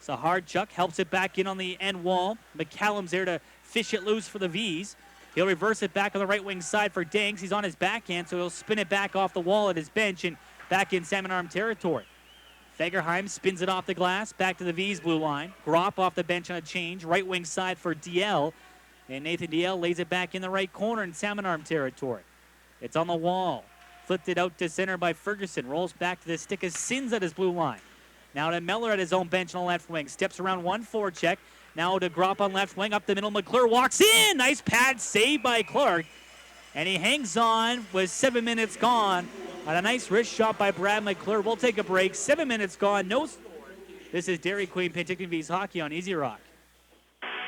Saharchuk helps it back in on the end wall. McCallum's there to fish it loose for the Vees. He'll reverse it back on the right wing side for Danks. He's on his backhand, so he'll spin it back off the wall at his bench and back in Salmon Arm territory. Fagerheim spins it off the glass, back to the Vees blue line. Gropp off the bench on a change, right wing side for DL. And Nathan DL lays it back in the right corner in Salmon Arm territory. It's on the wall. Flipped it out to center by Ferguson. Rolls back to the stick of Sins at his blue line. Now to Meller at his own bench on the left wing. Steps around 1-4 check. Now to Gropp on left wing. Up the middle, McClure walks in. Nice pad save by Clark. And he hangs on with 7 minutes gone. On a nice wrist shot by Brad McClure. We'll take a break. 7 minutes gone. No score. This is Dairy Queen Penticton Vees Hockey on Easy Rock.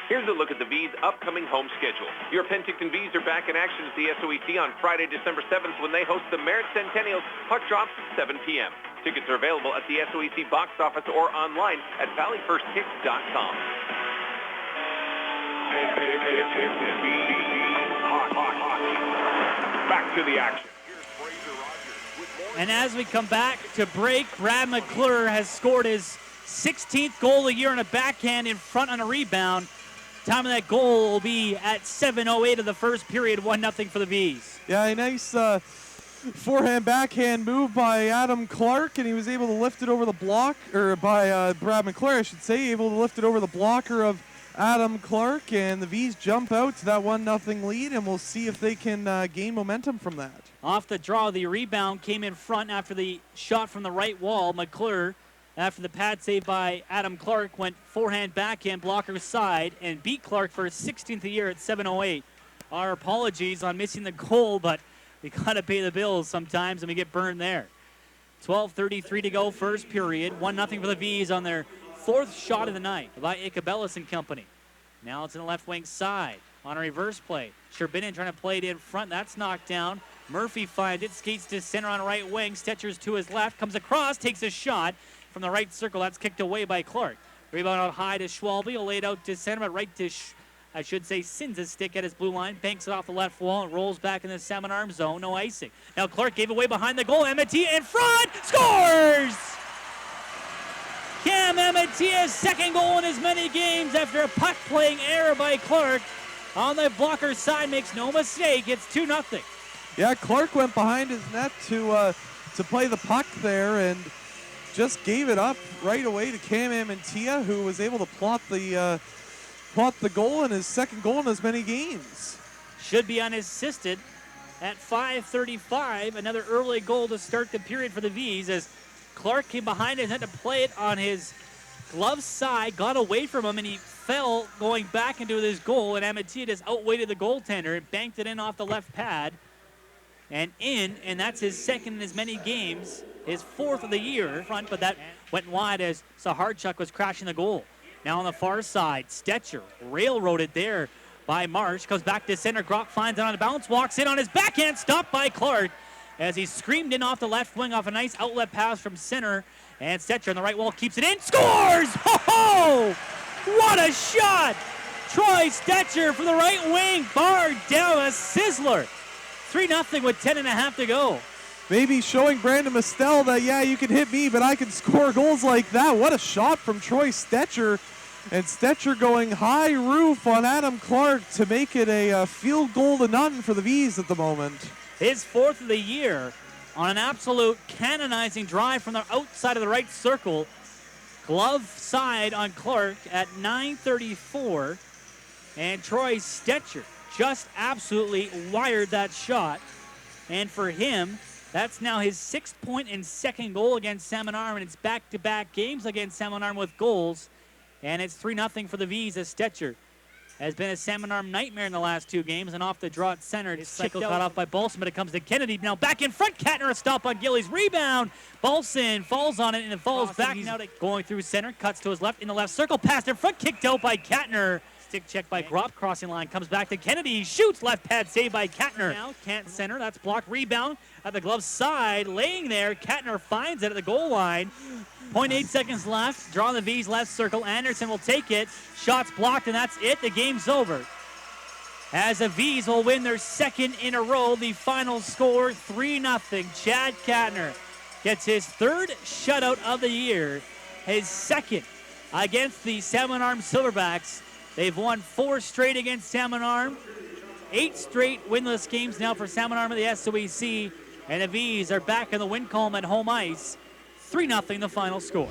Here's a look at the Vees' upcoming home schedule. Your Penticton Vees are back in action at the SOEC on Friday, December 7th when they host the Merritt Centennials. Puck drops 7 p.m. Tickets are available at the SOEC box office or online at valleyfirstkicks.com. Back to the action. And as we come back to break, Brad McClure has scored his 16th goal of the year on a backhand in front on a rebound. Time of that goal will be at 7:08 of the first period, 1-0 for the Vees. Yeah, a nice forehand backhand move by Adam Clark, and he was able to lift it over the block, or by Brad McClure, I should say, able to lift it over the blocker of Adam Clark, and the Vees jump out to that 1-0 lead, and we'll see if they can gain momentum from that. Off the draw, the rebound came in front after the shot from the right wall. McClure, after the pad save by Adam Clark, went forehand backhand blocker side and beat Clark for his 16th year at 7:08. Our apologies on missing the goal, but we gotta pay the bills sometimes and we get burned there. 12:33 to go, first period. 1-0 for the Vees on their fourth shot of the night by Icabellis and company. Now it's in the left wing side on a reverse play. Sherbinin trying to play it in front. That's knocked down. Murphy finds it, skates to center on right wing. Stetcher's to his left, comes across, takes a shot from the right circle. That's kicked away by Clark. Rebound out high to Schwalbe. He'll lay it out to center, but right to, Sins' stick at his blue line. Banks it off the left wall and rolls back in the Salmon Arm zone. No icing. Now Clark gave away behind the goal. Ematia in front. Scores! Cam Emetia's second goal in as many games after a puck-playing error by Clark. On the blocker side, makes no mistake. It's 2-0. Yeah, Clark went behind his net to play the puck there and just gave it up right away to Cam Ematia, who was able to plot the goal and his second goal in as many games. Should be unassisted at 5:35. Another early goal to start the period for the Vees as Clark came behind and had to play it on his glove side, got away from him, and he fell going back into his goal, and Ematia just outweighted the goaltender and banked it in off the left pad and in, and that's his second in as many games, his fourth of the year front, but that went wide as Saharchuk was crashing the goal. Now on the far side, Stetcher railroaded there by Marsh, comes back to center. Gropp finds it on the bounce, walks in on his backhand, stopped by Clark as he screamed in off the left wing off a nice outlet pass from center, and Stetcher on the right wall keeps it in, scores! Ho-ho! What a shot! Troy Stetcher from the right wing, barred down, a sizzler. 3-0 with 10.5 to go. Maybe showing Brandon Mistel that, yeah, you can hit me, but I can score goals like that. What a shot from Troy Stetcher. And Stetcher going high roof on Adam Clark to make it a field goal to none for the Vees at the moment. His fourth of the year on an absolute canonizing drive from the outside of the right circle. Glove side on Clark at 9:34. And Troy Stetcher just absolutely wired that shot. And for him, that's now his 6th point and second goal against Salmon Arm, and it's back-to-back games against Salmon Arm with goals. And it's 3-0 for the Vees as Stetcher has been a Salmon Arm nightmare in the last 2 games, and off the draw at center. It's cycle cut off by Bolson, but it comes to Kennedy. Now back in front, Katner, a stop on Gillies. Rebound. Bolson falls on it, and it falls back. Now going through center, cuts to his left, in the left circle, passed in front, kicked out by Katner. Stick check by Gropp, crossing line, comes back to Kennedy, shoots, left pad save by Katner. Now can't center, that's blocked, rebound at the glove side, laying there. Katner finds it at the goal line. 0.8 seconds left, drawing the Vees left circle. Anderson will take it, shots blocked, and that's it. The game's over. As the Vees will win their second in a row, the final score 3-0. Chad Katner gets his 3rd shutout of the year, his second against the Salmon Arm Silverbacks. They've won 4 straight against Salmon Arm. 8 straight winless games now for Salmon Arm at the SOEC. And the Vees are back in the win column at home ice. 3-0 the final score.